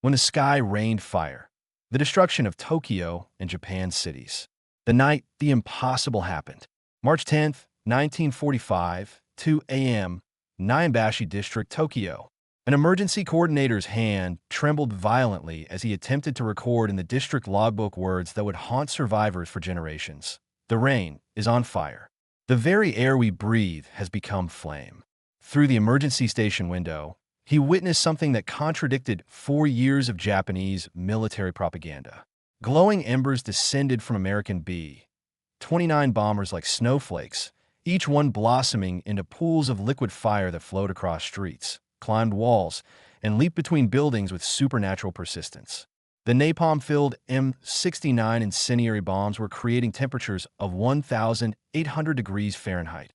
when the sky rained fire, the destruction of Tokyo and Japan's cities. The night the impossible happened. March 10th, 1945, 2 a.m., Nyanbashi District, Tokyo. An emergency coordinator's hand trembled violently as he attempted to record in the district logbook words that would haunt survivors for generations. The rain is on fire. The very air we breathe has become flame. Through the emergency station window, he witnessed something that contradicted 4 years of Japanese military propaganda. Glowing embers descended from American B-29 bombers like snowflakes, each one blossoming into pools of liquid fire that flowed across streets, climbed walls, and leaped between buildings with supernatural persistence. The napalm-filled M69 incendiary bombs were creating temperatures of 1,800 degrees Fahrenheit,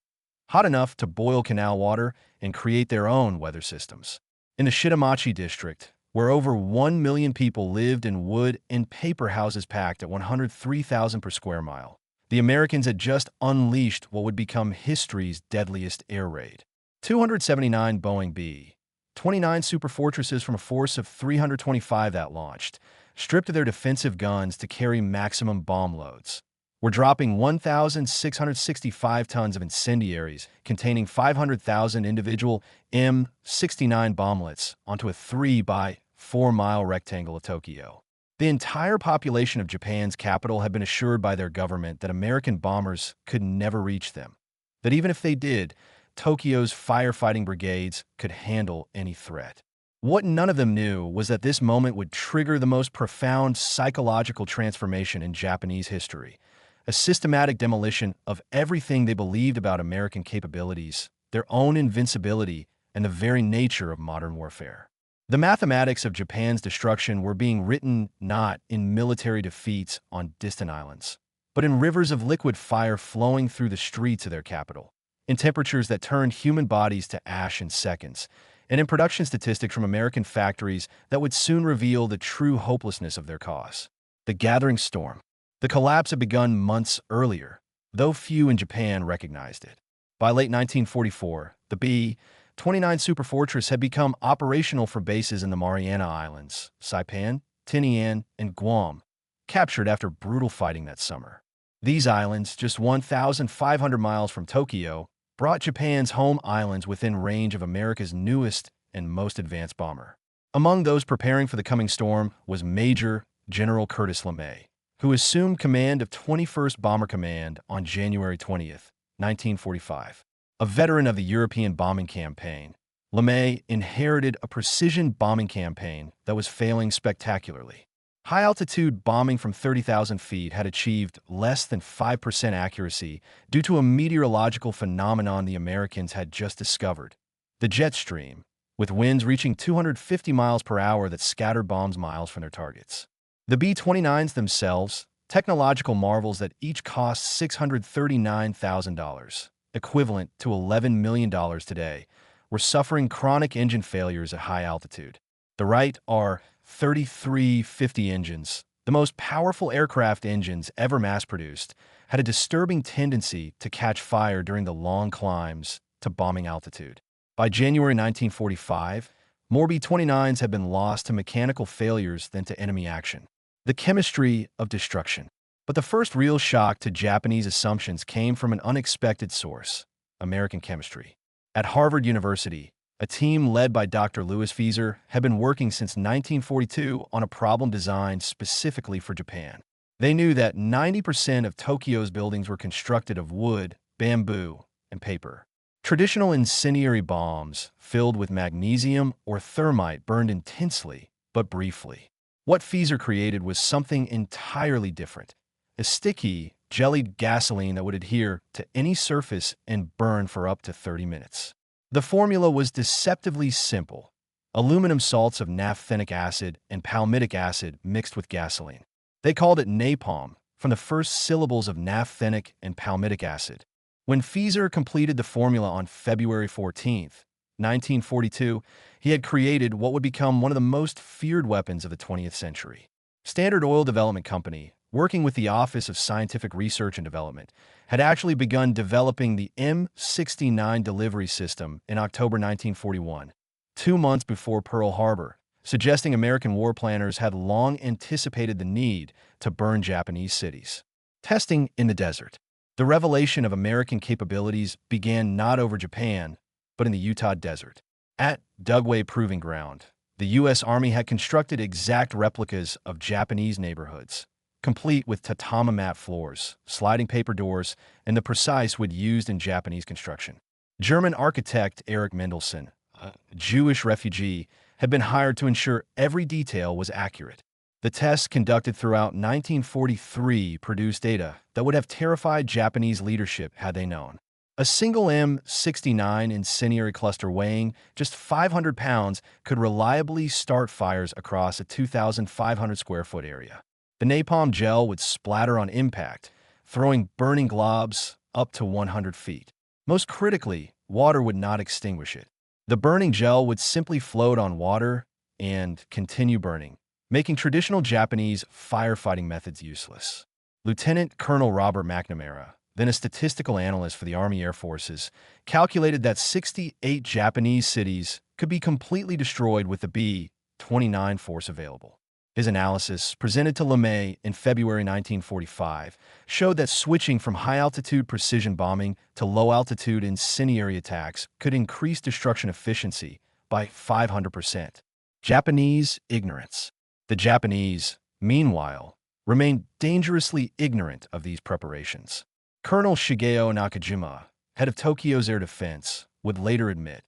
hot enough to boil canal water and create their own weather systems. In the Shitamachi district, where over 1 million people lived in wood and paper houses packed at 103,000 per square mile, the Americans had just unleashed what would become history's deadliest air raid. 279 Boeing B-29 superfortresses from a force of 325 that launched, stripped of their defensive guns to carry maximum bomb loads, were dropping 1,665 tons of incendiaries containing 500,000 individual M69 bomblets onto a 3 by 4 mile rectangle of Tokyo. The entire population of Japan's capital had been assured by their government that American bombers could never reach them, that even if they did, Tokyo's firefighting brigades could handle any threat. What none of them knew was that this moment would trigger the most profound psychological transformation in Japanese history, a systematic demolition of everything they believed about American capabilities, their own invincibility, and the very nature of modern warfare. The mathematics of Japan's destruction were being written not in military defeats on distant islands, but in rivers of liquid fire flowing through the streets of their capital, in temperatures that turned human bodies to ash in seconds, and in production statistics from American factories that would soon reveal the true hopelessness of their cause. The gathering storm. The collapse had begun months earlier, though few in Japan recognized it. By late 1944, the B-29 superfortress had become operational for bases in the Mariana Islands, Saipan, Tinian, and Guam, captured after brutal fighting that summer. These islands, just 1,500 miles from Tokyo, brought Japan's home islands within range of America's newest and most advanced bomber. Among those preparing for the coming storm was Major General Curtis LeMay, who assumed command of 21st Bomber Command on January 20th, 1945. A veteran of the European bombing campaign, LeMay inherited a precision bombing campaign that was failing spectacularly. High-altitude bombing from 30,000 feet had achieved less than 5% accuracy due to a meteorological phenomenon the Americans had just discovered, the jet stream, with winds reaching 250 miles per hour that scattered bombs miles from their targets. The B-29s themselves, technological marvels that each cost $639,000, equivalent to $11 million today, were suffering chronic engine failures at high altitude. The Wright R-3350 engines, the most powerful aircraft engines ever mass-produced, had a disturbing tendency to catch fire during the long climbs to bombing altitude. By January 1945, more B-29s had been lost to mechanical failures than to enemy action. The chemistry of destruction. But the first real shock to Japanese assumptions came from an unexpected source: American chemistry. At Harvard University, a team led by Dr. Louis Fieser had been working since 1942 on a problem designed specifically for Japan. They knew that 90% of Tokyo's buildings were constructed of wood, bamboo, and paper. Traditional incendiary bombs filled with magnesium or thermite burned intensely, but briefly. What Fieser created was something entirely different: a sticky, jellied gasoline that would adhere to any surface and burn for up to 30 minutes. The formula was deceptively simple: aluminum salts of naphthenic acid and palmitic acid mixed with gasoline. They called it napalm, from the first syllables of naphthenic and palmitic acid. When Fieser completed the formula on February 14, 1942, he had created what would become one of the most feared weapons of the 20th century. Standard Oil Development Company, working with the Office of Scientific Research and Development, had actually begun developing the M69 delivery system in October 1941, 2 months before Pearl Harbor, suggesting American war planners had long anticipated the need to burn Japanese cities. Testing in the desert. The revelation of American capabilities began not over Japan, but in the Utah desert. At Dugway Proving Ground, the U.S. Army had constructed exact replicas of Japanese neighborhoods, complete with tatami mat floors, sliding paper doors, and the precise wood used in Japanese construction. German architect Erich Mendelsohn, a Jewish refugee, had been hired to ensure every detail was accurate. The tests conducted throughout 1943 produced data that would have terrified Japanese leadership had they known. A single M69 incendiary cluster weighing just 500 pounds could reliably start fires across a 2,500 square foot area. The napalm gel would splatter on impact, throwing burning globs up to 100 feet. Most critically, water would not extinguish it. The burning gel would simply float on water and continue burning, making traditional Japanese firefighting methods useless. Lieutenant Colonel Robert McNamara, then a statistical analyst for the Army Air Forces, calculated that 68 Japanese cities could be completely destroyed with the B-29 force available. His analysis, presented to LeMay in February 1945, showed that switching from high-altitude precision bombing to low-altitude incendiary attacks could increase destruction efficiency by 500%. Japanese ignorance. The Japanese, meanwhile, remained dangerously ignorant of these preparations. Colonel Shigeo Nakajima, head of Tokyo's air defense, would later admit,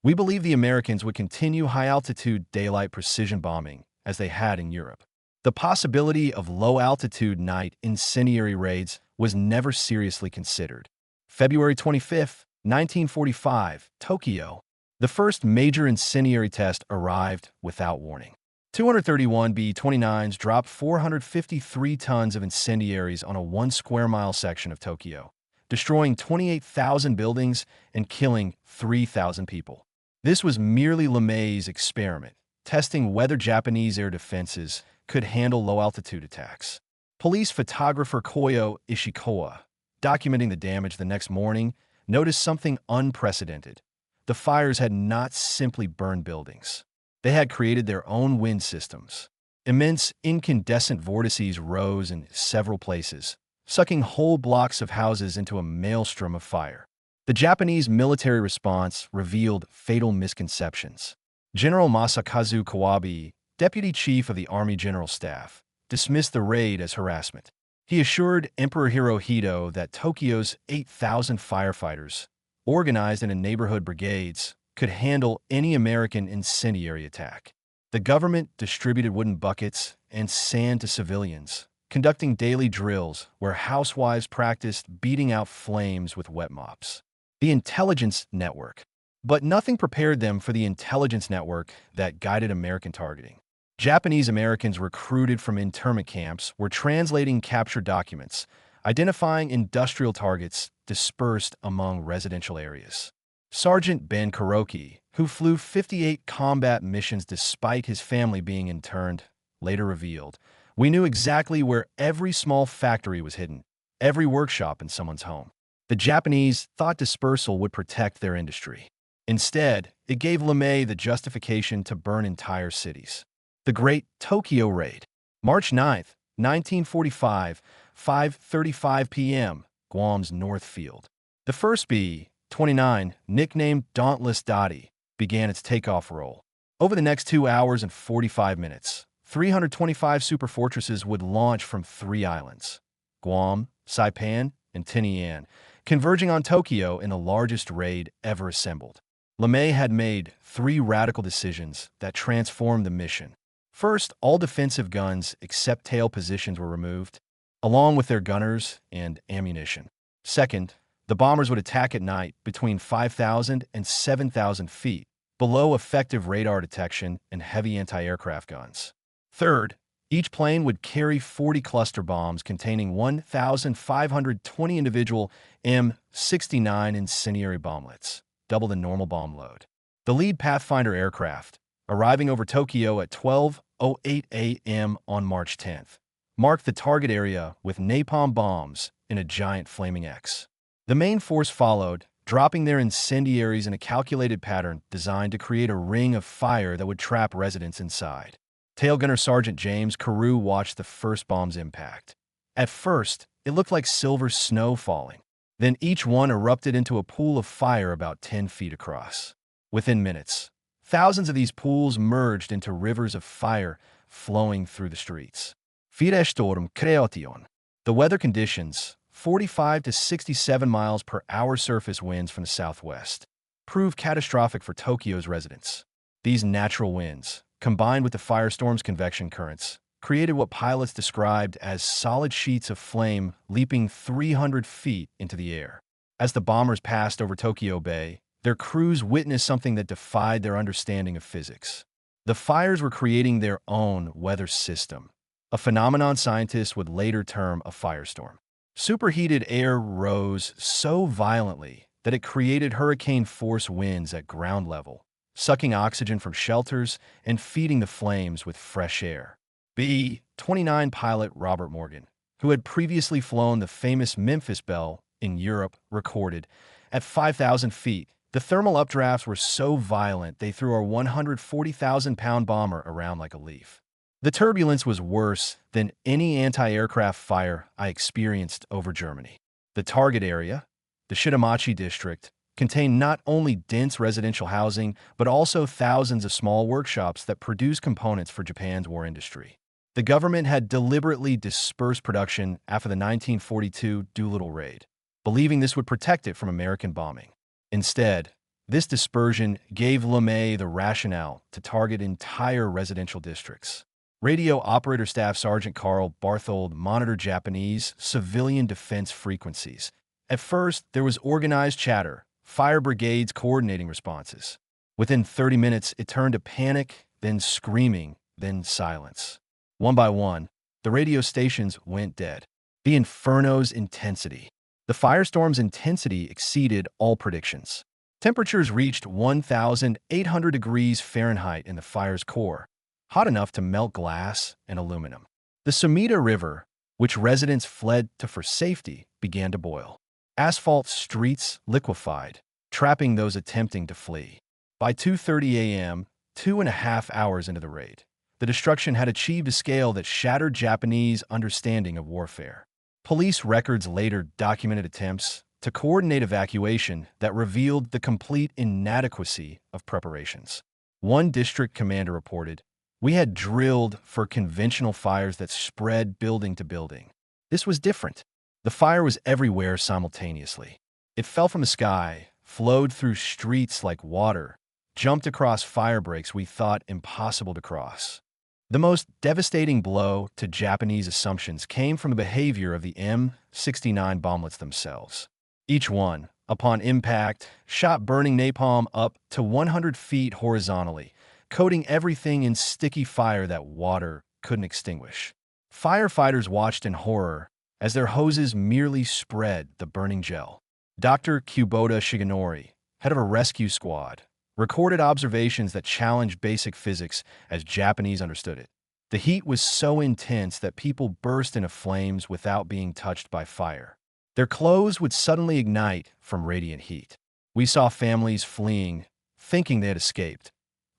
"We believe the Americans would continue high-altitude daylight precision bombing as they had in Europe. The possibility of low-altitude night incendiary raids was never seriously considered." February 25, 1945, Tokyo. The first major incendiary test arrived without warning. 231 B-29s dropped 453 tons of incendiaries on a 1 square mile section of Tokyo, destroying 28,000 buildings and killing 3,000 people. This was merely LeMay's experiment, testing whether Japanese air defenses could handle low-altitude attacks. Police photographer Koyo Ishikawa, documenting the damage the next morning, noticed something unprecedented. The fires had not simply burned buildings. They had created their own wind systems. Immense incandescent vortices rose in several places, sucking whole blocks of houses into a maelstrom of fire. The Japanese military response revealed fatal misconceptions. General Masakazu Kawabe, deputy chief of the Army General Staff, dismissed the raid as harassment. He assured Emperor Hirohito that Tokyo's 8,000 firefighters, organized into neighborhood brigades, could handle any American incendiary attack. The government distributed wooden buckets and sand to civilians, conducting daily drills where housewives practiced beating out flames with wet mops. The intelligence network. But nothing prepared them for the intelligence network that guided American targeting. Japanese Americans recruited from internment camps were translating captured documents, identifying industrial targets dispersed among residential areas. Sergeant Ben Kuroki, who flew 58 combat missions despite his family being interned, later revealed, "We knew exactly where every small factory was hidden, every workshop in someone's home." The Japanese thought dispersal would protect their industry. Instead, it gave LeMay the justification to burn entire cities. The Great Tokyo Raid. March 9, 1945, 5:35 p.m., Guam's North Field. The first B-29, nicknamed Dauntless Dottie, began its takeoff roll. Over the next 2 hours and 45 minutes, 325 superfortresses would launch from 3 islands, Guam, Saipan, and Tinian, converging on Tokyo in the largest raid ever assembled. LeMay had made 3 radical decisions that transformed the mission. First, all defensive guns except tail positions were removed, along with their gunners and ammunition. Second, the bombers would attack at night between 5,000 and 7,000 feet, below effective radar detection and heavy anti-aircraft guns. Third, each plane would carry 40 cluster bombs containing 1,520 individual M69 incendiary bomblets, double the normal bomb load. The lead Pathfinder aircraft, arriving over Tokyo at 12:08 a.m. on March 10th, marked the target area with napalm bombs in a giant flaming X. The main force followed, dropping their incendiaries in a calculated pattern designed to create a ring of fire that would trap residents inside. Tail Gunner Sergeant James Carew watched the first bomb's impact. At first, it looked like silver snow falling. Then each one erupted into a pool of fire about 10 feet across. Within minutes, thousands of these pools merged into rivers of fire flowing through the streets. Firestorm Creation. The weather conditions, 45 to 67 miles per hour surface winds from the southwest, proved catastrophic for Tokyo's residents. These natural winds, combined with the firestorm's convection currents, created what pilots described as solid sheets of flame leaping 300 feet into the air. As the bombers passed over Tokyo Bay, their crews witnessed something that defied their understanding of physics. The fires were creating their own weather system, a phenomenon scientists would later term a firestorm. Superheated air rose so violently that it created hurricane-force winds at ground level, sucking oxygen from shelters and feeding the flames with fresh air. B-29 pilot Robert Morgan, who had previously flown the famous Memphis Belle in Europe, recorded, "At 5,000 feet, the thermal updrafts were so violent they threw our 140,000-pound bomber around like a leaf. The turbulence was worse than any anti-aircraft fire I experienced over Germany." The target area, the Shitamachi district, contained not only dense residential housing, but also thousands of small workshops that produce components for Japan's war industry. The government had deliberately dispersed production after the 1942 Doolittle raid, believing this would protect it from American bombing. Instead, this dispersion gave LeMay the rationale to target entire residential districts. Radio Operator Staff Sergeant Carl Barthold monitored Japanese civilian defense frequencies. At first, there was organized chatter, fire brigades coordinating responses. Within 30 minutes, it turned to panic, then screaming, then silence. One by one, the radio stations went dead. The inferno's intensity. The firestorm's intensity exceeded all predictions. Temperatures reached 1,800 degrees Fahrenheit in the fire's core, hot enough to melt glass and aluminum. The Sumida River, which residents fled to for safety, began to boil. Asphalt streets liquefied, trapping those attempting to flee. By 2:30 a.m., 2.5 hours into the raid, the destruction had achieved a scale that shattered Japanese understanding of warfare. Police records later documented attempts to coordinate evacuation that revealed the complete inadequacy of preparations. One district commander reported, "We had drilled for conventional fires that spread building to building. This was different. The fire was everywhere simultaneously. It fell from the sky, flowed through streets like water, jumped across fire breaks we thought impossible to cross." The most devastating blow to Japanese assumptions came from the behavior of the M69 bomblets themselves. Each one, upon impact, shot burning napalm up to 100 feet horizontally, coating everything in sticky fire that water couldn't extinguish. Firefighters watched in horror as their hoses merely spread the burning gel. Dr. Kubota Shigenori, head of a rescue squad, recorded observations that challenged basic physics as Japanese understood it. The heat was so intense that people burst into flames without being touched by fire. Their clothes would suddenly ignite from radiant heat. We saw families fleeing, thinking they had escaped,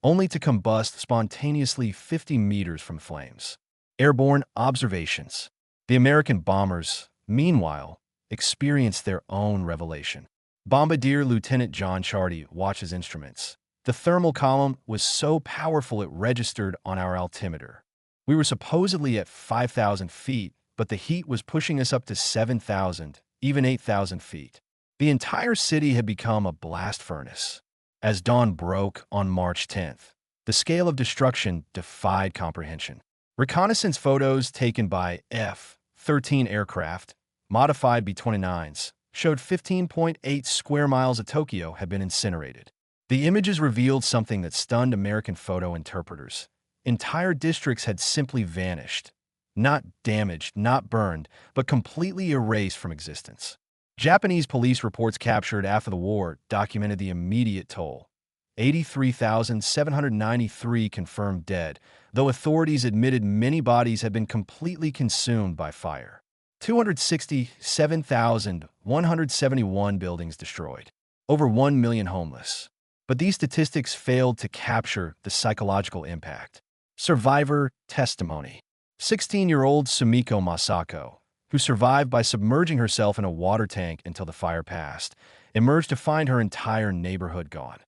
only to combust spontaneously 50 meters from flames. Airborne observations. The American bombers, meanwhile, experienced their own revelation. Bombardier Lieutenant John Chardy watches instruments. The thermal column was so powerful it registered on our altimeter. We were supposedly at 5,000 feet, but the heat was pushing us up to 7,000, even 8,000 feet. The entire city had become a blast furnace. As dawn broke on March 10th, the scale of destruction defied comprehension. Reconnaissance photos taken by F-13 aircraft, modified B-29s, showed 15.8 square miles of Tokyo had been incinerated. The images revealed something that stunned American photo interpreters. Entire districts had simply vanished. Not damaged, not burned, but completely erased from existence. Japanese police reports captured after the war documented the immediate toll. 83,793 confirmed dead, though authorities admitted many bodies had been completely consumed by fire. 267,171 buildings destroyed. over 1 million homeless. But these statistics failed to capture the psychological impact. Survivor testimony. 16-year-old Sumiko Masako, who survived by submerging herself in a water tank until the fire passed, emerged to find her entire neighborhood gone.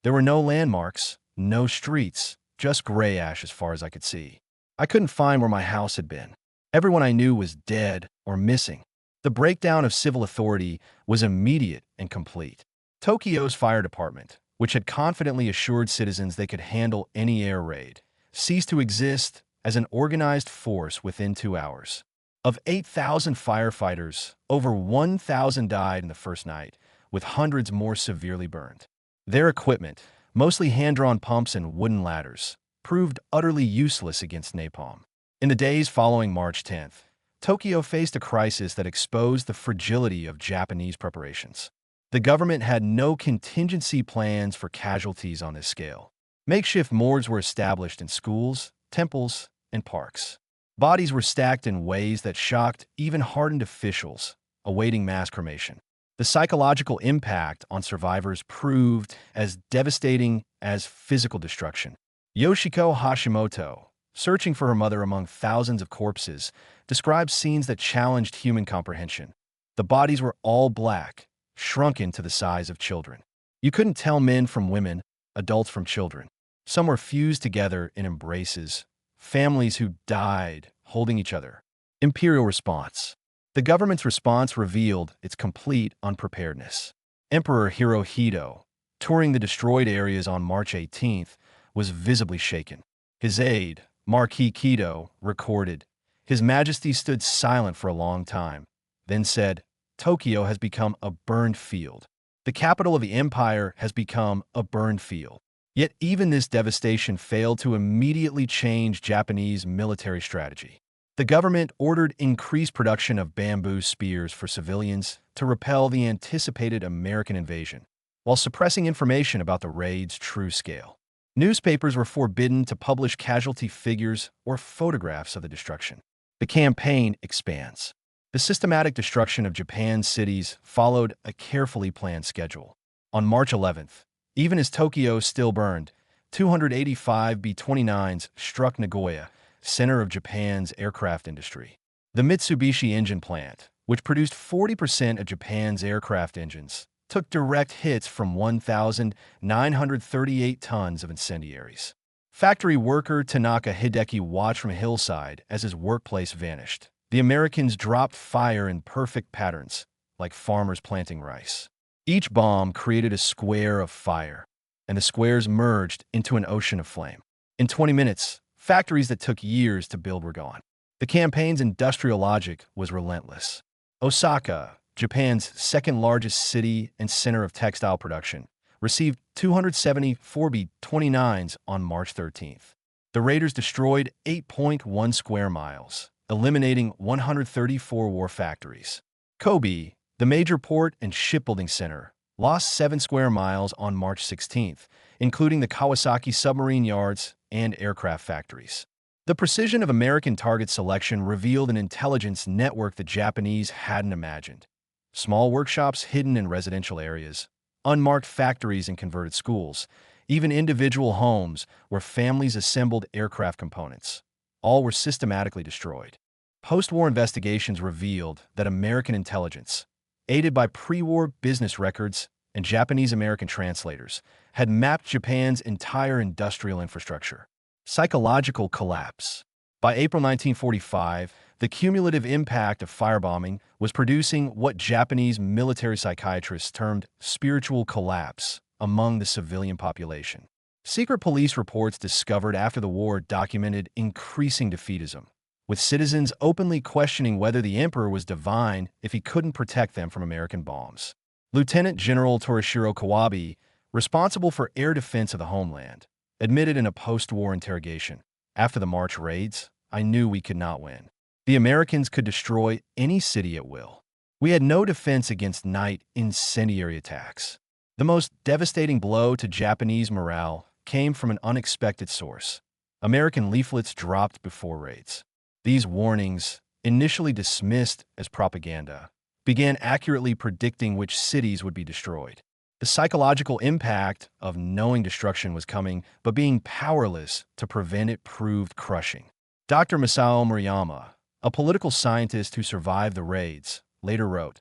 There were no landmarks, no streets, just gray ash as far as I could see. I couldn't find where my house had been. Everyone I knew was dead or missing. The breakdown of civil authority was immediate and complete. Tokyo's fire department, which had confidently assured citizens they could handle any air raid, ceased to exist as an organized force within 2 hours. Of 8,000 firefighters, over 1,000 died in the first night, with hundreds more severely burned. Their equipment, mostly hand-drawn pumps and wooden ladders, proved utterly useless against napalm. In the days following March 10th, Tokyo faced a crisis that exposed the fragility of Japanese preparations. The government had no contingency plans for casualties on this scale. Makeshift morgues were established in schools, temples, and parks. Bodies were stacked in ways that shocked even hardened officials awaiting mass cremation. The psychological impact on survivors proved as devastating as physical destruction. Yoshiko Hashimoto, searching for her mother among thousands of corpses, described scenes that challenged human comprehension. The bodies were all black, shrunken to the size of children. You couldn't tell men from women, adults from children. Some were fused together in embraces, families who died holding each other. Imperial response. The government's response revealed its complete unpreparedness. Emperor Hirohito, touring the destroyed areas on March 18th, was visibly shaken. His aide, Marquis Kido, recorded, "His Majesty stood silent for a long time, then said, 'Tokyo has become a burned field. The capital of the empire has become a burned field.'" Yet even this devastation failed to immediately change Japanese military strategy. The government ordered increased production of bamboo spears for civilians to repel the anticipated American invasion, while suppressing information about the raid's true scale. Newspapers were forbidden to publish casualty figures or photographs of the destruction. The campaign expands. The systematic destruction of Japan's cities followed a carefully planned schedule. On March 11th, even as Tokyo still burned, 285 B-29s struck Nagoya, center of Japan's aircraft industry. The Mitsubishi engine plant, which produced 40% of Japan's aircraft engines, took direct hits from 1,938 tons of incendiaries. Factory worker Tanaka Hideki watched from a hillside as his workplace vanished. The Americans dropped fire in perfect patterns, like farmers planting rice. Each bomb created a square of fire, and the squares merged into an ocean of flame. In 20 minutes, factories that took years to build were gone. The campaign's industrial logic was relentless. Osaka, Japan's second-largest city and center of textile production, received 274 B-29s on March 13th. The raiders destroyed 8.1 square miles, eliminating 134 war factories. Kobe, the major port and shipbuilding center, lost 7 square miles on March 16th, including the Kawasaki submarine yards and aircraft factories. The precision of American target selection revealed an intelligence network the Japanese hadn't imagined. Small workshops hidden in residential areas, unmarked factories in converted schools, even individual homes where families assembled aircraft components. All were systematically destroyed. Post-war investigations revealed that American intelligence, aided by pre-war business records and Japanese-American translators, had mapped Japan's entire industrial infrastructure. Psychological collapse. By April 1945, the cumulative impact of firebombing was producing what Japanese military psychiatrists termed spiritual collapse among the civilian population. Secret police reports discovered after the war documented increasing defeatism, with citizens openly questioning whether the emperor was divine if he couldn't protect them from American bombs. Lieutenant General Torishiro Kawabe, responsible for air defense of the homeland, admitted in a post-war interrogation, "After the March raids, I knew we could not win. The Americans could destroy any city at will. We had no defense against night incendiary attacks." The most devastating blow to Japanese morale came from an unexpected source. American leaflets dropped before raids. These warnings, initially dismissed as propaganda, began accurately predicting which cities would be destroyed. The psychological impact of knowing destruction was coming, but being powerless to prevent it proved crushing. Dr. Masao Murayama, a political scientist who survived the raids, later wrote,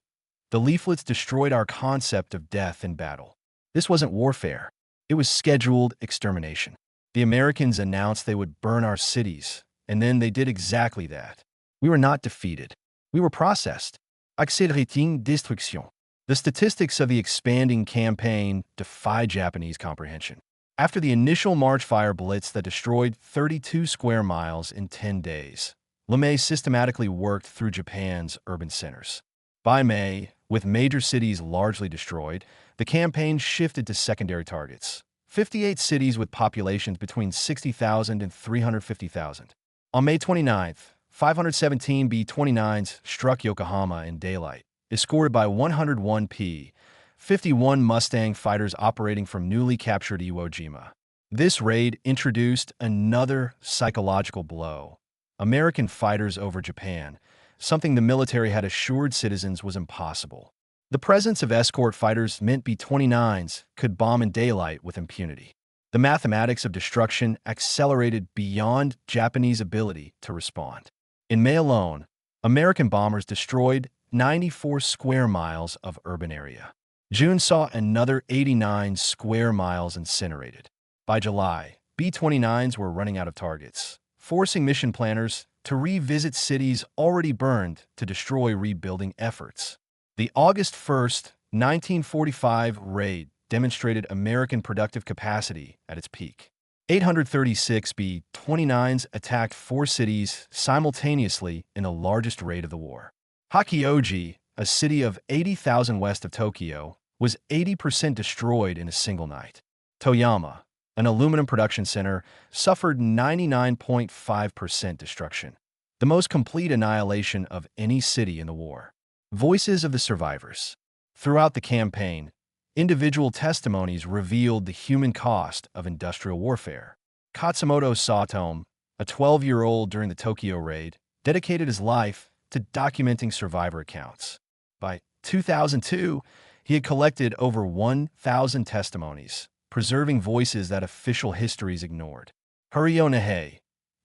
"The leaflets destroyed our concept of death in battle. This wasn't warfare. It was scheduled extermination. The Americans announced they would burn our cities, and then they did exactly that. We were not defeated. We were processed. Accélérating destruction." The statistics of the expanding campaign defy Japanese comprehension. After the initial March fire blitz that destroyed 32 square miles in 10 days, LeMay systematically worked through Japan's urban centers. By May, with major cities largely destroyed, the campaign shifted to secondary targets. 58 cities with populations between 60,000 and 350,000. On May 29th, 517 B-29s struck Yokohama in daylight, escorted by 101 P-51 Mustang fighters operating from newly captured Iwo Jima. This raid introduced another psychological blow. American fighters over Japan, something the military had assured citizens was impossible. The presence of escort fighters meant B-29s could bomb in daylight with impunity. The mathematics of destruction accelerated beyond Japanese ability to respond. In May alone, American bombers destroyed 94 square miles of urban area. June saw another 89 square miles incinerated. By July, B-29s were running out of targets, forcing mission planners to revisit cities already burned to destroy rebuilding efforts. The August 1st, 1945 raid demonstrated American productive capacity at its peak. 836 B-29s attacked 4 cities simultaneously in the largest raid of the war. Hakioji, a city of 80,000 west of Tokyo, was 80% destroyed in a single night. Toyama, an aluminum production center, suffered 99.5% destruction, the most complete annihilation of any city in the war. Voices of the survivors. Throughout the campaign, individual testimonies revealed the human cost of industrial warfare. Katsumoto Satome, a 12-year-old during the Tokyo raid, dedicated his life to documenting survivor accounts. By 2002, he had collected over 1,000 testimonies, preserving voices that official histories ignored. Haruo Nihei,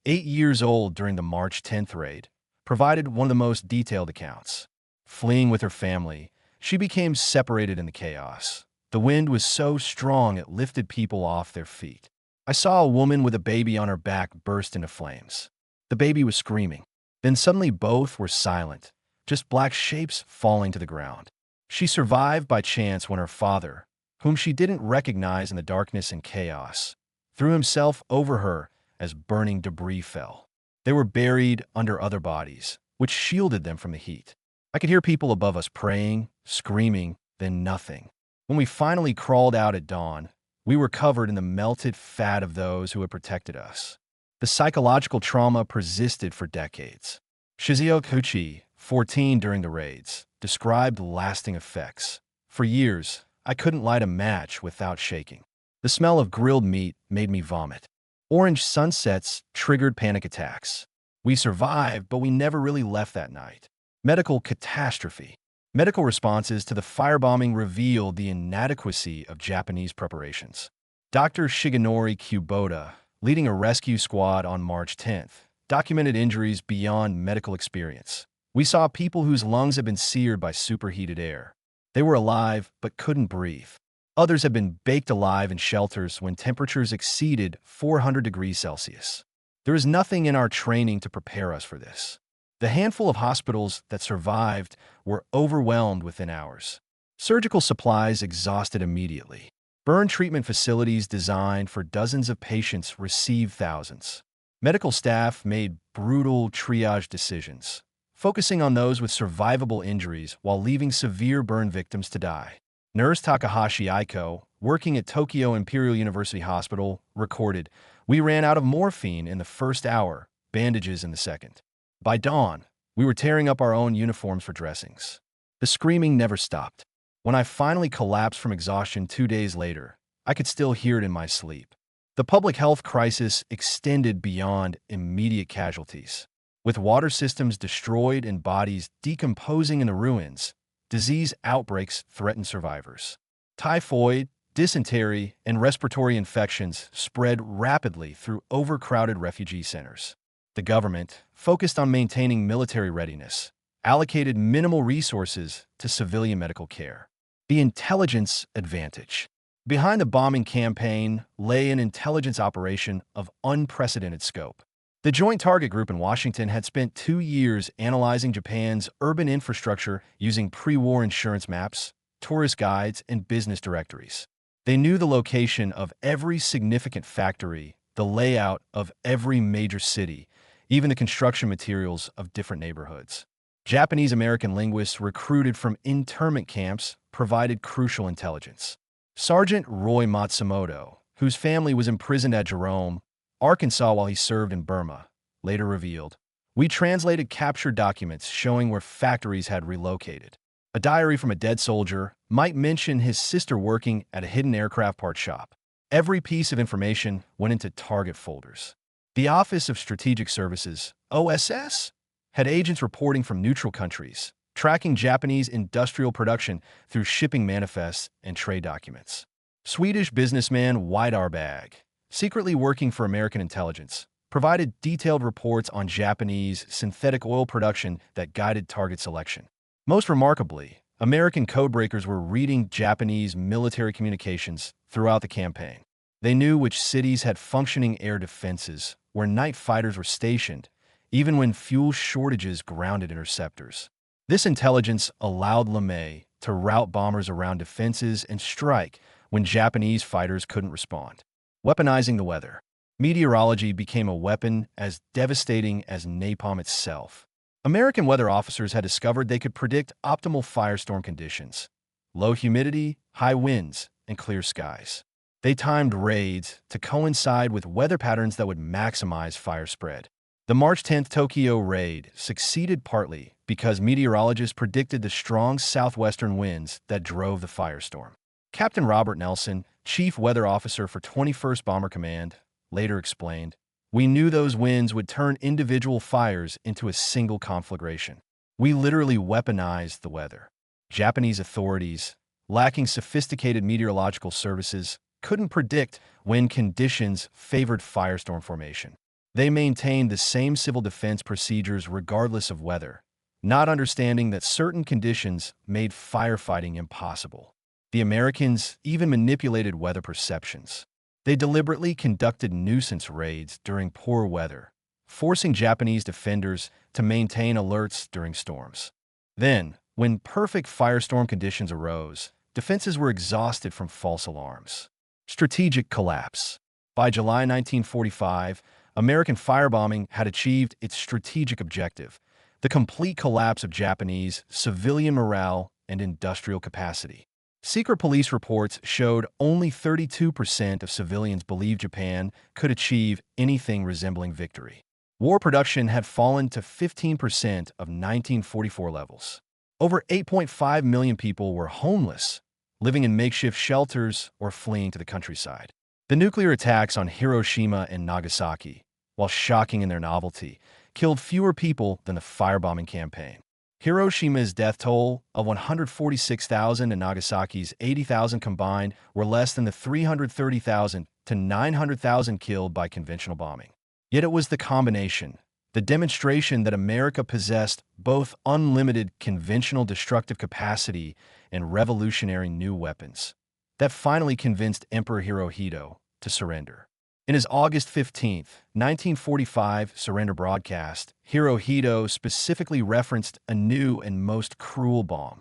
8 years old during the March 10th raid, provided one of the most detailed accounts. Fleeing with her family, she became separated in the chaos. The wind was so strong it lifted people off their feet. "I saw a woman with a baby on her back burst into flames. The baby was screaming. Then suddenly both were silent, just black shapes falling to the ground. She survived by chance when her father, whom she didn't recognize in the darkness and chaos, threw himself over her as burning debris fell. They were buried under other bodies, which shielded them from the heat. I could hear people above us praying, screaming, then nothing. When we finally crawled out at dawn, we were covered in the melted fat of those who had protected us. The psychological trauma persisted for decades." Shizuo Kuchi, 14 during the raids, described lasting effects. "For years, I couldn't light a match without shaking. The smell of grilled meat made me vomit. Orange sunsets triggered panic attacks. We survived, but we never really left that night." Medical catastrophe. Medical responses to the firebombing revealed the inadequacy of Japanese preparations. Dr. Shigenori Kubota, leading a rescue squad on March 10th, documented injuries beyond medical experience. "We saw people whose lungs had been seared by superheated air. They were alive but couldn't breathe. Others had been baked alive in shelters when temperatures exceeded 400 degrees Celsius. There is nothing in our training to prepare us for this." The handful of hospitals that survived were overwhelmed within hours. Surgical supplies exhausted immediately. Burn treatment facilities designed for dozens of patients received thousands. Medical staff made brutal triage decisions, focusing on those with survivable injuries while leaving severe burn victims to die. Nurse Takahashi Aiko, working at Tokyo Imperial University Hospital, recorded, "We ran out of morphine in the first hour, bandages in the second. By dawn, we were tearing up our own uniforms for dressings." The screaming never stopped. "When I finally collapsed from exhaustion 2 days later, I could still hear it in my sleep." The public health crisis extended beyond immediate casualties. With water systems destroyed and bodies decomposing in the ruins, disease outbreaks threatened survivors. Typhoid, dysentery, and respiratory infections spread rapidly through overcrowded refugee centers. The government, focused on maintaining military readiness, allocated minimal resources to civilian medical care. The intelligence advantage. Behind the bombing campaign lay an intelligence operation of unprecedented scope. The Joint Target Group in Washington had spent 2 years analyzing Japan's urban infrastructure using pre-war insurance maps, tourist guides, and business directories. They knew the location of every significant factory, the layout of every major city, even the construction materials of different neighborhoods. Japanese-American linguists recruited from internment camps provided crucial intelligence. Sergeant Roy Matsumoto, whose family was imprisoned at Jerome, Arkansas while he served in Burma, later revealed, "We translated captured documents showing where factories had relocated." A diary from a dead soldier might mention his sister working at a hidden aircraft part shop. Every piece of information went into target folders. The Office of Strategic Services, OSS, had agents reporting from neutral countries, tracking Japanese industrial production through shipping manifests and trade documents. Swedish businessman Widarbag, secretly working for American intelligence, provided detailed reports on Japanese synthetic oil production that guided target selection. Most remarkably, American codebreakers were reading Japanese military communications throughout the campaign. They knew which cities had functioning air defenses, where night fighters were stationed, even when fuel shortages grounded interceptors. This intelligence allowed LeMay to route bombers around defenses and strike when Japanese fighters couldn't respond. Weaponizing the weather. Meteorology became a weapon as devastating as napalm itself. American weather officers had discovered they could predict optimal firestorm conditions: low humidity, high winds, and clear skies. They timed raids to coincide with weather patterns that would maximize fire spread. The March 10th Tokyo raid succeeded partly because meteorologists predicted the strong southwestern winds that drove the firestorm. Captain Robert Nelson, chief weather officer for 21st Bomber Command, later explained, "We knew those winds would turn individual fires into a single conflagration. We literally weaponized the weather." Japanese authorities, lacking sophisticated meteorological services, couldn't predict when conditions favored firestorm formation. They maintained the same civil defense procedures regardless of weather, not understanding that certain conditions made firefighting impossible. The Americans even manipulated weather perceptions. They deliberately conducted nuisance raids during poor weather, forcing Japanese defenders to maintain alerts during storms. Then, when perfect firestorm conditions arose, defenses were exhausted from false alarms. Strategic collapse. By July 1945, American firebombing had achieved its strategic objective: the complete collapse of Japanese civilian morale and industrial capacity. Secret police reports showed only 32% of civilians believed Japan could achieve anything resembling victory. War production had fallen to 15% of 1944 levels. Over 8.5 million people were homeless, living in makeshift shelters or fleeing to the countryside. The nuclear attacks on Hiroshima and Nagasaki, while shocking in their novelty, killed fewer people than the firebombing campaign. Hiroshima's death toll of 146,000 and Nagasaki's 80,000 combined were less than the 330,000 to 900,000 killed by conventional bombing. Yet it was the combination, the demonstration that America possessed both unlimited conventional destructive capacity and revolutionary new weapons, that finally convinced Emperor Hirohito to surrender. In his August 15, 1945 surrender broadcast, Hirohito specifically referenced a new and most cruel bomb.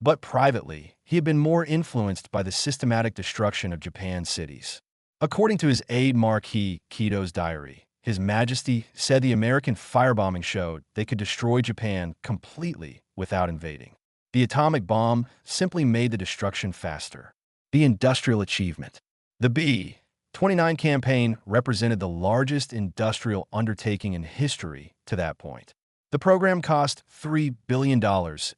But privately, he had been more influenced by the systematic destruction of Japan's cities. According to his aide Marquis Kito's diary, His Majesty said the American firebombing showed they could destroy Japan completely without invading. The atomic bomb simply made the destruction faster. The industrial achievement. The B-29 campaign represented the largest industrial undertaking in history to that point. The program cost $3 billion,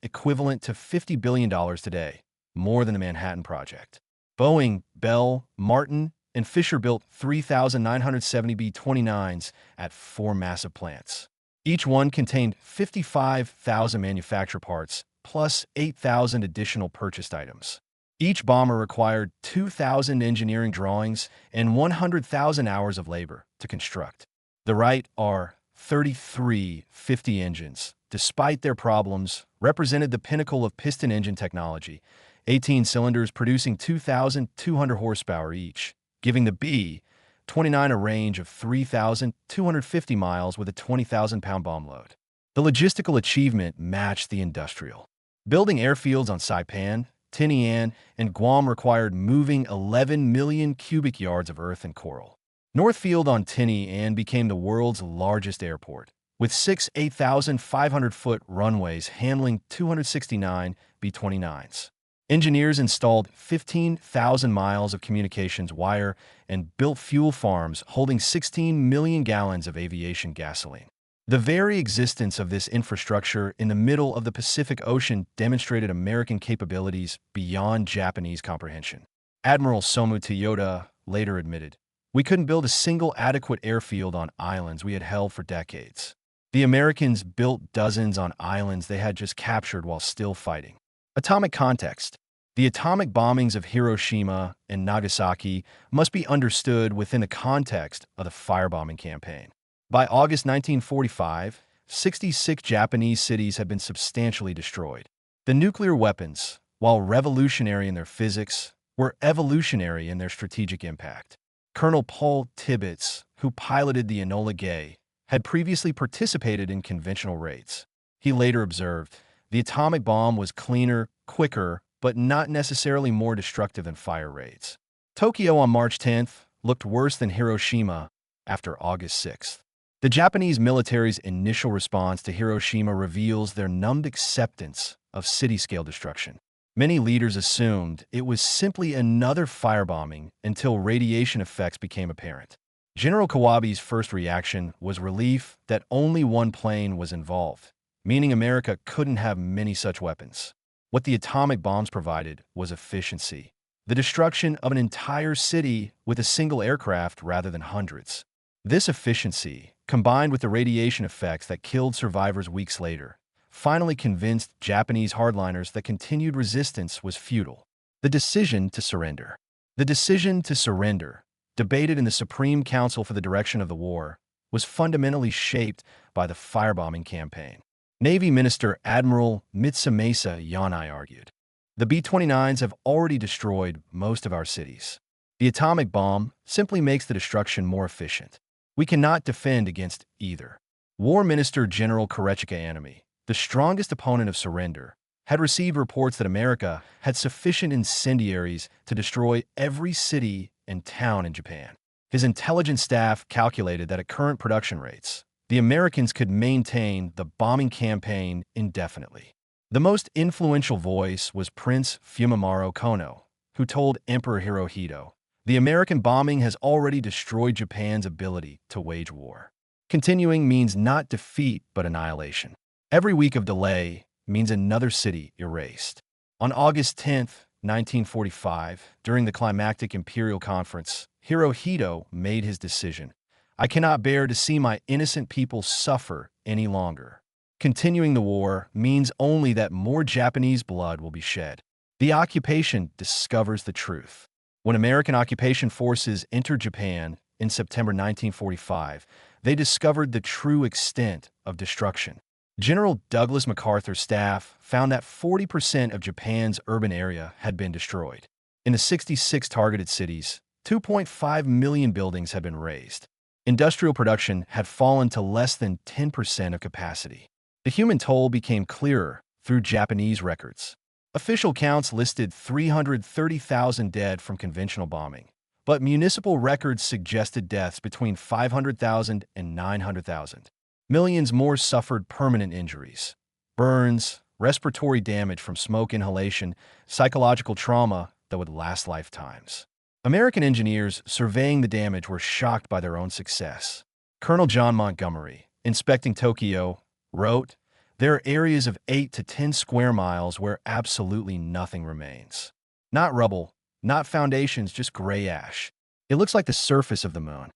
equivalent to $50 billion today, more than the Manhattan Project. Boeing, Bell, Martin, and Fisher built 3,970 B-29s at 4 massive plants. Each one contained 55,000 manufactured parts, plus 8,000 additional purchased items. Each bomber required 2,000 engineering drawings and 100,000 hours of labor to construct. The right R-3350 engines, despite their problems, represented the pinnacle of piston engine technology, 18 cylinders producing 2,200 horsepower each, giving the B-29 a range of 3,250 miles with a 20,000-pound bomb load. The logistical achievement matched the industrial. Building airfields on Saipan, Tinian, and Guam required moving 11 million cubic yards of earth and coral. Northfield on Tinian became the world's largest airport, with 6 8,500-foot runways handling 269 B-29s. Engineers installed 15,000 miles of communications wire and built fuel farms holding 16 million gallons of aviation gasoline. The very existence of this infrastructure in the middle of the Pacific Ocean demonstrated American capabilities beyond Japanese comprehension. Admiral Somu Toyota later admitted, "We couldn't build a single adequate airfield on islands we had held for decades. The Americans built dozens on islands they had just captured while still fighting." Atomic context. The atomic bombings of Hiroshima and Nagasaki must be understood within the context of the firebombing campaign. By August 1945, 66 Japanese cities had been substantially destroyed. The nuclear weapons, while revolutionary in their physics, were evolutionary in their strategic impact. Colonel Paul Tibbets, who piloted the Enola Gay, had previously participated in conventional raids. He later observed, "The atomic bomb was cleaner, quicker, but not necessarily more destructive than fire raids." Tokyo on March 10th looked worse than Hiroshima after August 6th. The Japanese military's initial response to Hiroshima reveals their numbed acceptance of city-scale destruction. Many leaders assumed it was simply another firebombing until radiation effects became apparent. General Kawabe's first reaction was relief that only one plane was involved, meaning America couldn't have many such weapons. What the atomic bombs provided was efficiency, the destruction of an entire city with a single aircraft rather than hundreds. This efficiency, combined with the radiation effects that killed survivors weeks later, finally convinced Japanese hardliners that continued resistance was futile. The decision to surrender. The decision to surrender, debated in the Supreme Council for the Direction of the War, was fundamentally shaped by the firebombing campaign. Navy Minister Admiral Mitsumasa Yanai argued, "The B-29s have already destroyed most of our cities. The atomic bomb simply makes the destruction more efficient. We cannot defend against either." War Minister General Korechika Anami, the strongest opponent of surrender, had received reports that America had sufficient incendiaries to destroy every city and town in Japan. His intelligence staff calculated that at current production rates, the Americans could maintain the bombing campaign indefinitely. The most influential voice was Prince Fumimaro Kono, who told Emperor Hirohito, "The American bombing has already destroyed Japan's ability to wage war. Continuing means not defeat but annihilation. Every week of delay means another city erased." On August 10th, 1945, during the climactic Imperial Conference, Hirohito made his decision. "I cannot bear to see my innocent people suffer any longer. Continuing the war means only that more Japanese blood will be shed." The occupation discovers the truth. When American occupation forces entered Japan in September 1945, they discovered the true extent of destruction. General Douglas MacArthur's staff found that 40% of Japan's urban area had been destroyed. In the 66 targeted cities, 2.5 million buildings had been razed. Industrial production had fallen to less than 10% of capacity. The human toll became clearer through Japanese records. Official counts listed 330,000 dead from conventional bombing, but municipal records suggested deaths between 500,000 and 900,000. Millions more suffered permanent injuries, burns, respiratory damage from smoke inhalation, psychological trauma that would last lifetimes. American engineers surveying the damage were shocked by their own success. Colonel John Montgomery, inspecting Tokyo, wrote, "There are areas of 8 to 10 square miles where absolutely nothing remains. Not rubble, not foundations, just gray ash. It looks like the surface of the moon."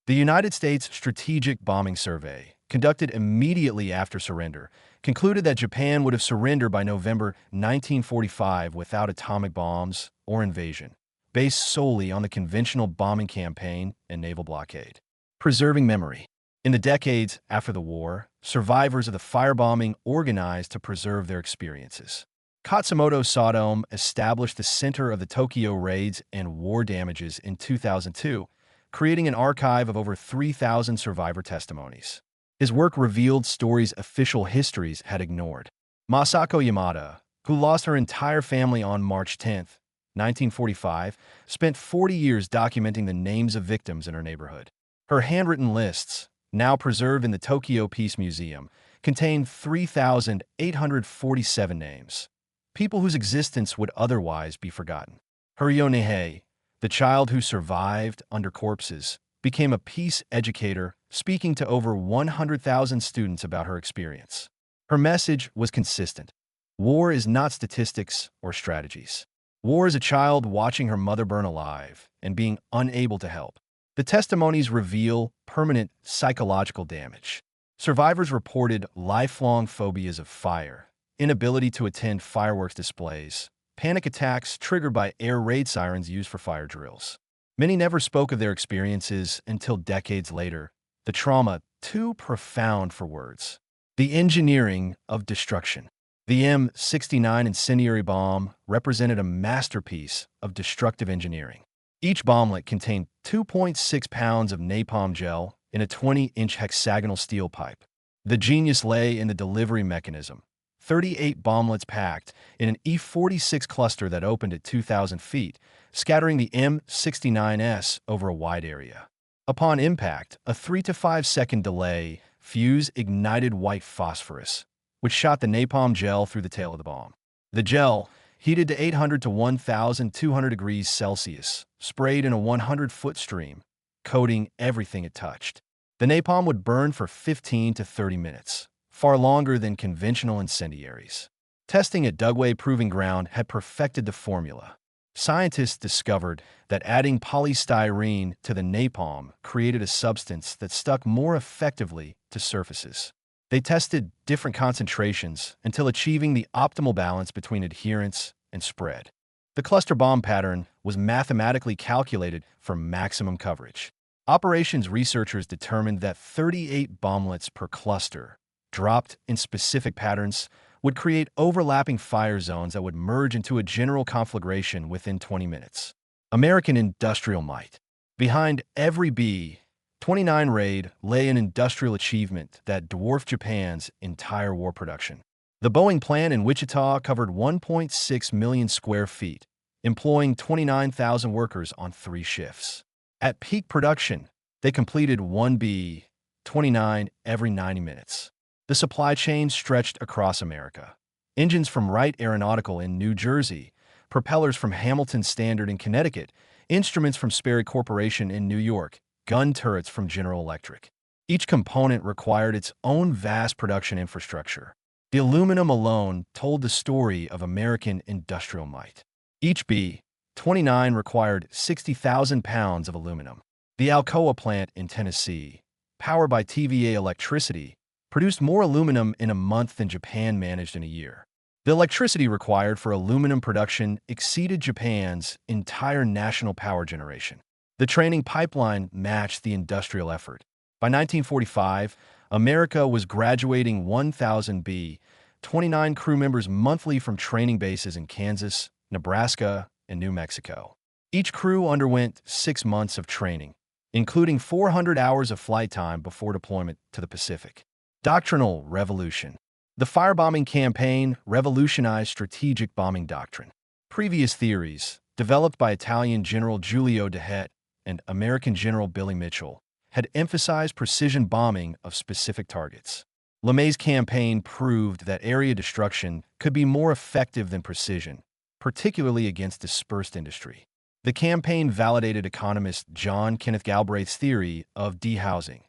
The United States Strategic Bombing Survey, conducted immediately after surrender, concluded that Japan would have surrendered by November 1945 without atomic bombs or invasion, based solely on the conventional bombing campaign and naval blockade. Preserving memory. In the decades after the war, survivors of the firebombing organized to preserve their experiences. Katsumoto Sadome established the Center of the Tokyo Raids and War Damages in 2002, creating an archive of over 3,000 survivor testimonies. His work revealed stories official histories had ignored. Masako Yamada, who lost her entire family on March 10, 1945, spent 40 years documenting the names of victims in her neighborhood. Her handwritten lists, now preserved in the Tokyo Peace Museum, contain 3,847 names, people whose existence would otherwise be forgotten. Huryo Nihei, the child who survived under corpses, became a peace educator, speaking to over 100,000 students about her experience. Her message was consistent. War is not statistics or strategies. War is a child watching her mother burn alive and being unable to help. The testimonies reveal permanent psychological damage. Survivors reported lifelong phobias of fire, inability to attend fireworks displays, panic attacks triggered by air raid sirens used for fire drills. Many never spoke of their experiences until decades later, the trauma too profound for words. The engineering of destruction. The M69 incendiary bomb represented a masterpiece of destructive engineering. Each bomblet contained 2.6 pounds of napalm gel in a 20-inch hexagonal steel pipe. The genius lay in the delivery mechanism. 38 bomblets packed in an E-46 cluster that opened at 2,000 feet, scattering the M69S over a wide area. Upon impact, a 3 to 5 second delay fuse ignited white phosphorus, which shot the napalm gel through the tail of the bomb. The gel, heated to 800 to 1,200 degrees Celsius, sprayed in a 100-foot stream, coating everything it touched. The napalm would burn for 15 to 30 minutes, far longer than conventional incendiaries. Testing at Dugway Proving Ground had perfected the formula. Scientists discovered that adding polystyrene to the napalm created a substance that stuck more effectively to surfaces. They tested different concentrations until achieving the optimal balance between adherence and spread. The cluster bomb pattern was mathematically calculated for maximum coverage. Operations researchers determined that 38 bomblets per cluster, dropped in specific patterns, would create overlapping fire zones that would merge into a general conflagration within 20 minutes. American industrial might. Behind every B-29 raid lay an industrial achievement that dwarfed Japan's entire war production. The Boeing plant in Wichita covered 1.6 million square feet, employing 29,000 workers on 3 shifts. At peak production, they completed one B-29 every 90 minutes. The supply chain stretched across America. Engines from Wright Aeronautical in New Jersey, propellers from Hamilton Standard in Connecticut, instruments from Sperry Corporation in New York, gun turrets from General Electric. Each component required its own vast production infrastructure. The aluminum alone told the story of American industrial might. Each B-29 required 60,000 pounds of aluminum. The Alcoa plant in Tennessee, powered by TVA electricity, produced more aluminum in a month than Japan managed in a year. The electricity required for aluminum production exceeded Japan's entire national power generation. The training pipeline matched the industrial effort. By 1945, America was graduating 1,000 B-29 crew members monthly from training bases in Kansas, Nebraska, and New Mexico. Each crew underwent 6 months of training, including 400 hours of flight time before deployment to the Pacific. Doctrinal revolution. The firebombing campaign revolutionized strategic bombing doctrine. Previous theories, developed by Italian General Giulio de Hette and American General Billy Mitchell, had emphasized precision bombing of specific targets. LeMay's campaign proved that area destruction could be more effective than precision, particularly against dispersed industry. The campaign validated economist John Kenneth Galbraith's theory of dehousing,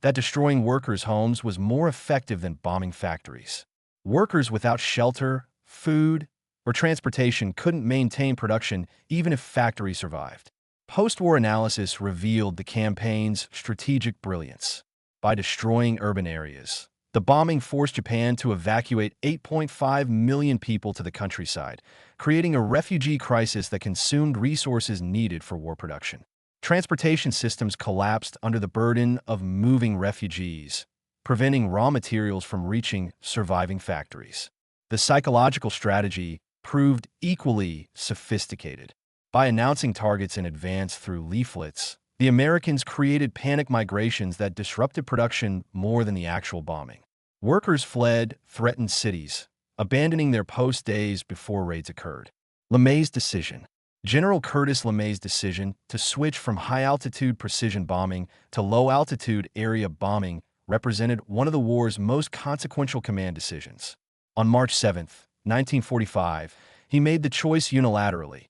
that destroying workers' homes was more effective than bombing factories. Workers without shelter, food, or transportation couldn't maintain production even if factories survived. Post-war analysis revealed the campaign's strategic brilliance. by destroying urban areas. The bombing forced Japan to evacuate 8.5 million people to the countryside, creating a refugee crisis that consumed resources needed for war production. Transportation systems collapsed under the burden of moving refugees, preventing raw materials from reaching surviving factories. The psychological strategy proved equally sophisticated. By announcing targets in advance through leaflets, the Americans created panic migrations that disrupted production more than the actual bombing. Workers fled threatened cities, abandoning their posts days before raids occurred. LeMay's decision. General Curtis LeMay's decision to switch from high-altitude precision bombing to low-altitude area bombing represented one of the war's most consequential command decisions. On March 7, 1945, he made the choice unilaterally,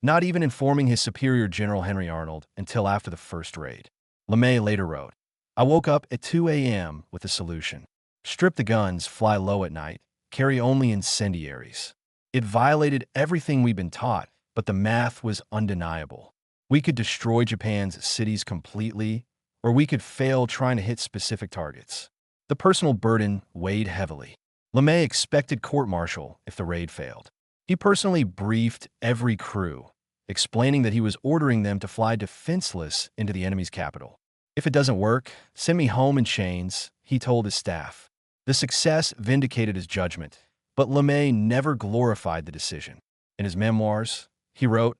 not even informing his superior General Henry Arnold until after the first raid. LeMay later wrote, "I woke up at 2 a.m. with a solution. Strip the guns, fly low at night, carry only incendiaries." It violated everything we'd been taught, but the math was undeniable. We could destroy Japan's cities completely, or we could fail trying to hit specific targets. The personal burden weighed heavily. LeMay expected court-martial if the raid failed. He personally briefed every crew, explaining that he was ordering them to fly defenseless into the enemy's capital. "If it doesn't work, send me home in chains," he told his staff. The success vindicated his judgment, but LeMay never glorified the decision. In his memoirs, he wrote,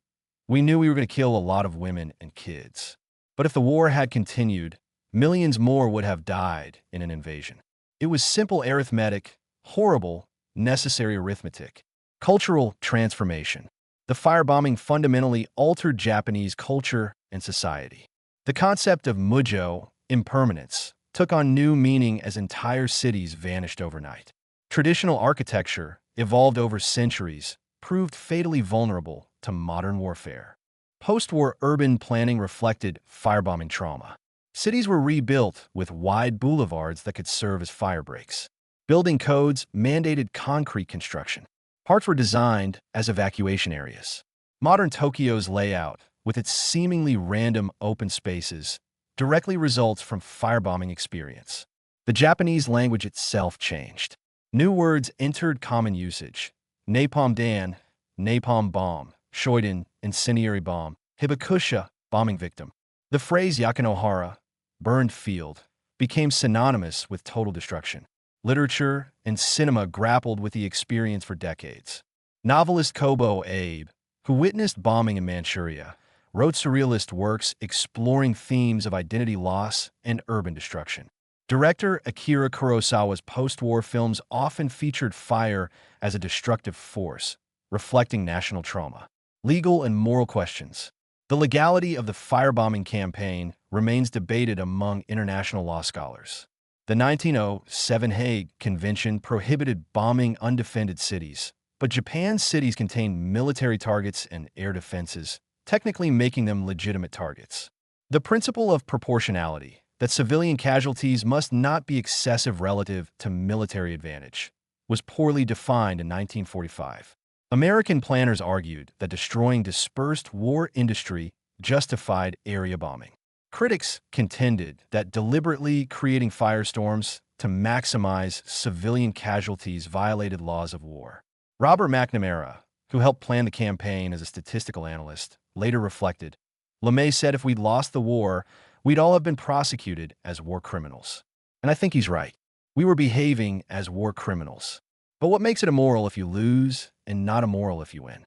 "We knew we were going to kill a lot of women and kids. But if the war had continued, millions more would have died in an invasion. It was simple arithmetic, horrible, necessary arithmetic." Cultural transformation. The firebombing fundamentally altered Japanese culture and society. The concept of mujo, impermanence, took on new meaning as entire cities vanished overnight. Traditional architecture, evolved over centuries, proved fatally vulnerable to modern warfare. Post-war urban planning reflected firebombing trauma. Cities were rebuilt with wide boulevards that could serve as fire breaks. Building codes mandated concrete construction. Parks were designed as evacuation areas. Modern Tokyo's layout, with its seemingly random open spaces, directly results from firebombing experience. The Japanese language itself changed. New words entered common usage. Napalm Dan, napalm bomb, shoiden, incendiary bomb, hibakusha, bombing victim. The phrase yakinohara, burned field, became synonymous with total destruction. Literature and cinema grappled with the experience for decades. Novelist Kobo Abe, who witnessed bombing in Manchuria, wrote surrealist works exploring themes of identity loss and urban destruction. Director Akira Kurosawa's post-war films often featured fire as a destructive force, reflecting national trauma. Legal and moral questions. The legality of the firebombing campaign remains debated among international law scholars. The 1907 Hague Convention prohibited bombing undefended cities, but Japan's cities contained military targets and air defenses, technically making them legitimate targets. The principle of proportionality, that civilian casualties must not be excessive relative to military advantage, was poorly defined in 1945. American planners argued that destroying dispersed war industry justified area bombing. Critics contended that deliberately creating firestorms to maximize civilian casualties violated laws of war. Robert McNamara, who helped plan the campaign as a statistical analyst, later reflected, "LeMay said if we'd lost the war, we'd all have been prosecuted as war criminals." And I think he's right. We were behaving as war criminals. But what makes it immoral if you lose and not immoral if you win?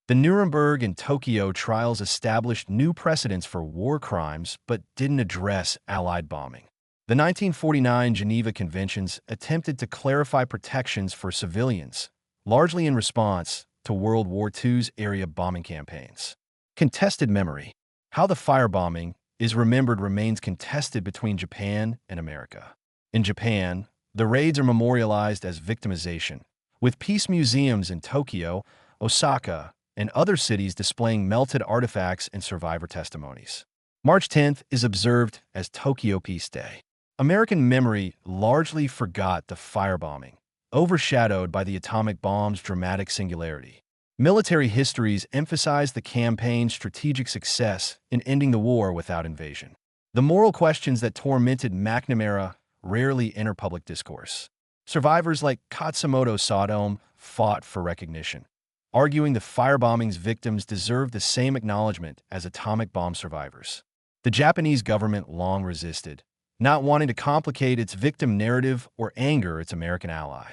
The Nuremberg and Tokyo trials established new precedents for war crimes but didn't address Allied bombing. The 1949 Geneva Conventions attempted to clarify protections for civilians, largely in response to World War II's area bombing campaigns. Contested memory. How the firebombing is remembered remains contested between Japan and America. In Japan, the raids are memorialized as victimization, with peace museums in Tokyo, Osaka, and other cities displaying melted artifacts and survivor testimonies. March 10th is observed as Tokyo Peace Day. American memory largely forgot the firebombing, overshadowed by the atomic bomb's dramatic singularity. Military histories emphasize the campaign's strategic success in ending the war without invasion. The moral questions that tormented McNamara rarely enter public discourse. Survivors like Katsumoto Sadome fought for recognition, arguing the firebombing's victims deserve the same acknowledgement as atomic bomb survivors. The Japanese government long resisted, not wanting to complicate its victim narrative or anger its American ally.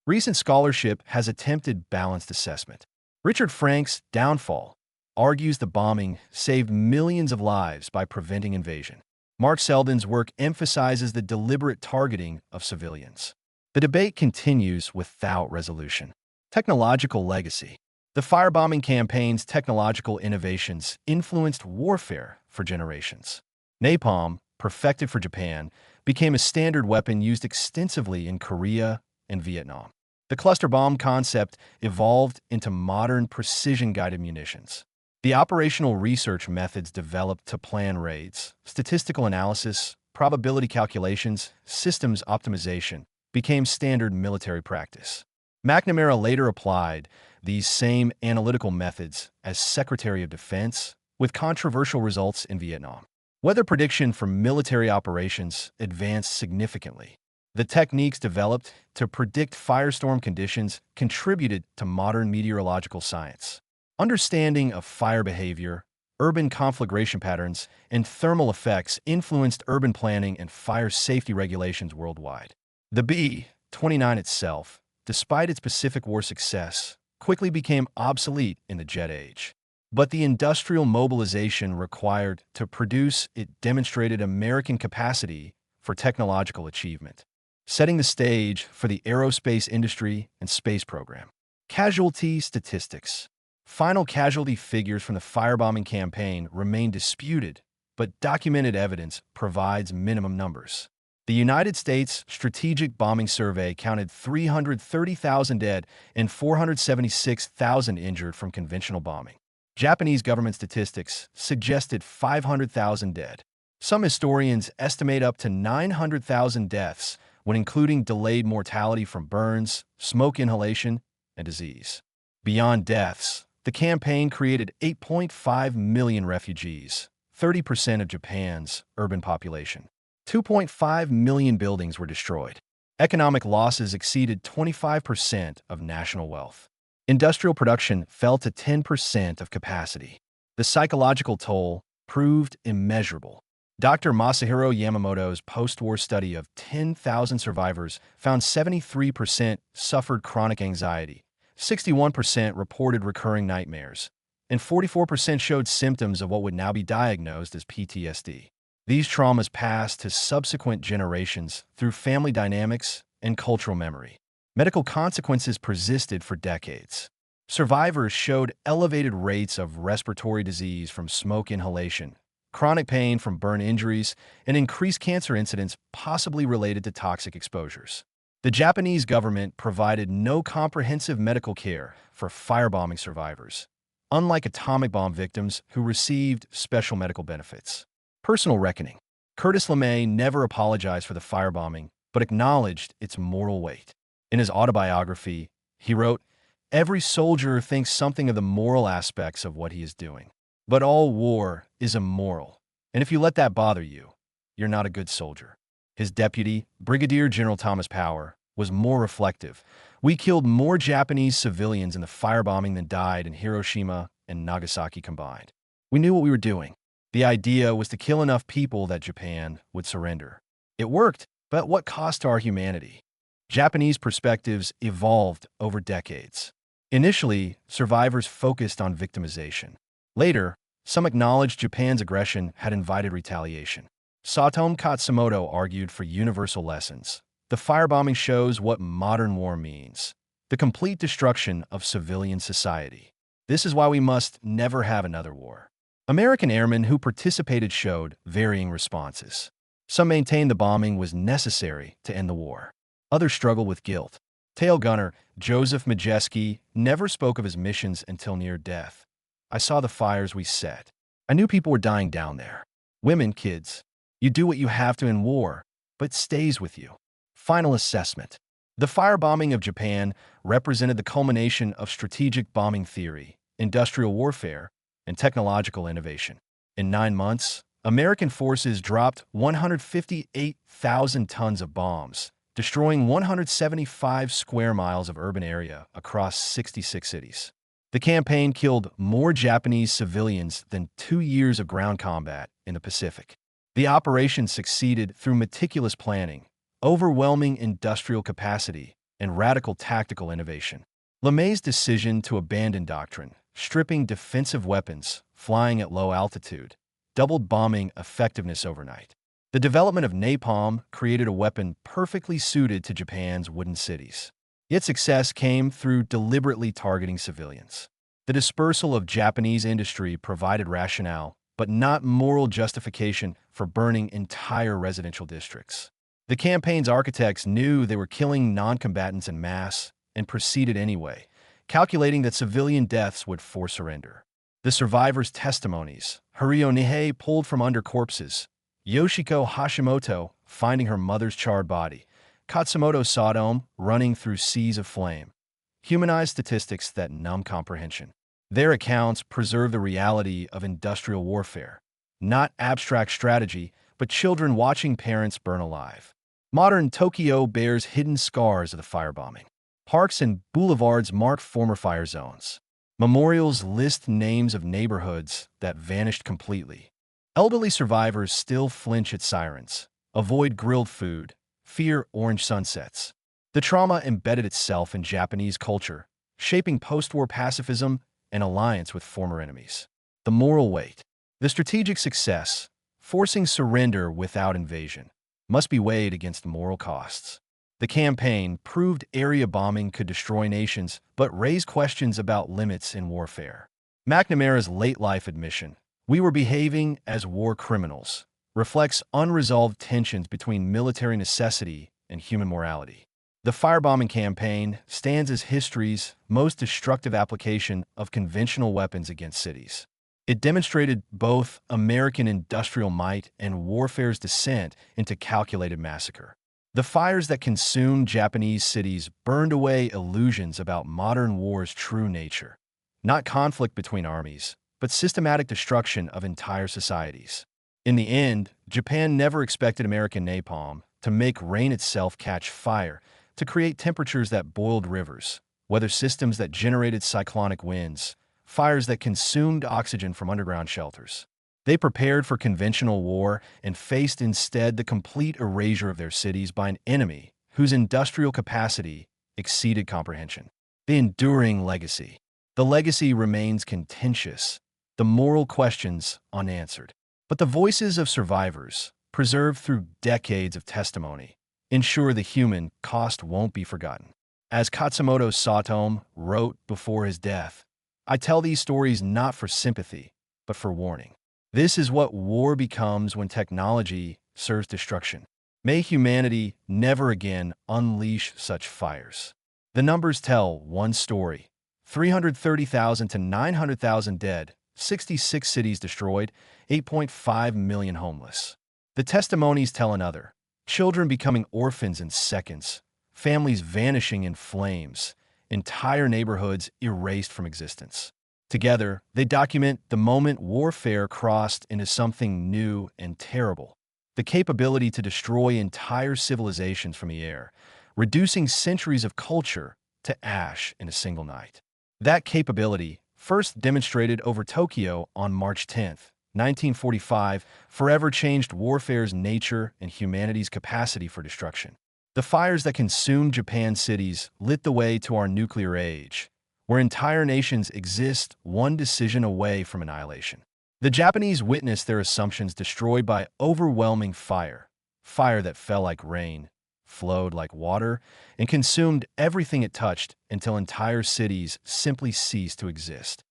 Recent scholarship has attempted balanced assessment. Richard Frank's Downfall argues the bombing saved millions of lives by preventing invasion. Mark Selden's work emphasizes the deliberate targeting of civilians. The debate continues without resolution. Technological legacy. The firebombing campaign's technological innovations influenced warfare for generations. Napalm, perfected for Japan, became a standard weapon used extensively in Korea and Vietnam. The cluster bomb concept evolved into modern precision-guided munitions. The operational research methods developed to plan raids, statistical analysis, probability calculations, systems optimization became standard military practice. McNamara later applied these same analytical methods as Secretary of Defense, with controversial results in Vietnam. Weather prediction for military operations advanced significantly. The techniques developed to predict firestorm conditions contributed to modern meteorological science. Understanding of fire behavior, urban conflagration patterns, and thermal effects influenced urban planning and fire safety regulations worldwide. The B-29 itself, despite its Pacific War success, quickly became obsolete in the jet age. But the industrial mobilization required to produce it demonstrated American capacity for technological achievement, setting the stage for the aerospace industry and space program. Casualty statistics. Final casualty figures from the firebombing campaign remain disputed, but documented evidence provides minimum numbers. The United States Strategic Bombing Survey counted 330,000 dead and 476,000 injured from conventional bombing. Japanese government statistics suggested 500,000 dead. Some historians estimate up to 900,000 deaths when including delayed mortality from burns, smoke inhalation, and disease. Beyond deaths, the campaign created 8.5 million refugees, 30% of Japan's urban population. 2.5 million buildings were destroyed. Economic losses exceeded 25% of national wealth. Industrial production fell to 10% of capacity. The psychological toll proved immeasurable. Dr. Masahiro Yamamoto's post-war study of 10,000 survivors found 73% suffered chronic anxiety, 61% reported recurring nightmares, and 44% showed symptoms of what would now be diagnosed as PTSD. These traumas passed to subsequent generations through family dynamics and cultural memory. Medical consequences persisted for decades. Survivors showed elevated rates of respiratory disease from smoke inhalation, chronic pain from burn injuries, and increased cancer incidents possibly related to toxic exposures. The Japanese government provided no comprehensive medical care for firebombing survivors, unlike atomic bomb victims who received special medical benefits. Personal reckoning. Curtis LeMay never apologized for the firebombing, but acknowledged its moral weight. In his autobiography, he wrote, "Every soldier thinks something of the moral aspects of what he is doing. But all war is immoral, and if you let that bother you, you're not a good soldier." His deputy, Brigadier General Thomas Power, was more reflective. "We killed more Japanese civilians in the firebombing than died in Hiroshima and Nagasaki combined. We knew what we were doing. The idea was to kill enough people that Japan would surrender. It worked, but at what cost to our humanity?" Japanese perspectives evolved over decades. Initially, survivors focused on victimization. Later, some acknowledged Japan's aggression had invited retaliation. Satomu Katsumoto argued for universal lessons. The firebombing shows what modern war means: the complete destruction of civilian society. This is why we must never have another war. American airmen who participated showed varying responses. Some maintained the bombing was necessary to end the war. Others struggled with guilt. Tail gunner Joseph Majeski never spoke of his missions until near death. "I saw the fires we set. I knew people were dying down there. Women, kids. You do what you have to in war, but it stays with you." Final assessment. The firebombing of Japan represented the culmination of strategic bombing theory, industrial warfare, and technological innovation. In 9 months, American forces dropped 158,000 tons of bombs, destroying 175 square miles of urban area across 66 cities. The campaign killed more Japanese civilians than 2 years of ground combat in the Pacific. The operation succeeded through meticulous planning, overwhelming industrial capacity, and radical tactical innovation. LeMay's decision to abandon doctrine, stripping defensive weapons, flying at low altitude, doubled bombing effectiveness overnight. The development of napalm created a weapon perfectly suited to Japan's wooden cities. Yet success came through deliberately targeting civilians. The dispersal of Japanese industry provided rationale, but not moral justification for burning entire residential districts. The campaign's architects knew they were killing non-combatants en masse and proceeded anyway, calculating that civilian deaths would force surrender. The survivors' testimonies: Haruo Nihei pulled from under corpses, Yoshiko Hashimoto finding her mother's charred body, Katsumoto Sadome running through seas of flame, humanized statistics that numb comprehension. Their accounts preserve the reality of industrial warfare, not abstract strategy, but children watching parents burn alive. Modern Tokyo bears hidden scars of the firebombing. Parks and boulevards mark former fire zones. Memorials list names of neighborhoods that vanished completely. Elderly survivors still flinch at sirens, avoid grilled food, fear orange sunsets. The trauma embedded itself in Japanese culture, shaping post-war pacifism and alliance with former enemies. The moral weight. The strategic success, forcing surrender without invasion, must be weighed against moral costs. The campaign proved area bombing could destroy nations, but raised questions about limits in warfare. McNamara's late-life admission, "We were behaving as war criminals," reflects unresolved tensions between military necessity and human morality. The firebombing campaign stands as history's most destructive application of conventional weapons against cities. It demonstrated both American industrial might and warfare's descent into calculated massacre. The fires that consumed Japanese cities burned away illusions about modern war's true nature. Not conflict between armies, but systematic destruction of entire societies. In the end, Japan never expected American napalm to make rain itself catch fire, to create temperatures that boiled rivers, weather systems that generated cyclonic winds, fires that consumed oxygen from underground shelters. They prepared for conventional war and faced instead the complete erasure of their cities by an enemy whose industrial capacity exceeded comprehension. The enduring legacy. The legacy remains contentious, the moral questions unanswered. But the voices of survivors, preserved through decades of testimony, ensure the human cost won't be forgotten. As Katsumoto Sadome wrote before his death, "I tell these stories not for sympathy, but for warning. This is what war becomes when technology serves destruction. May humanity never again unleash such fires." The numbers tell one story: 330,000 to 900,000 dead, 66 cities destroyed, 8.5 million homeless. The testimonies tell another: children becoming orphans in seconds, families vanishing in flames, entire neighborhoods erased from existence. Together, they document the moment warfare crossed into something new and terrible, the capability to destroy entire civilizations from the air, reducing centuries of culture to ash in a single night. That capability, first demonstrated over Tokyo on March 10, 1945, forever changed warfare's nature and humanity's capacity for destruction. The fires that consumed Japan's cities lit the way to our nuclear age, where entire nations exist one decision away from annihilation. The Japanese witnessed their assumptions destroyed by overwhelming fire, fire that fell like rain, flowed like water, and consumed everything it touched until entire cities simply ceased to exist.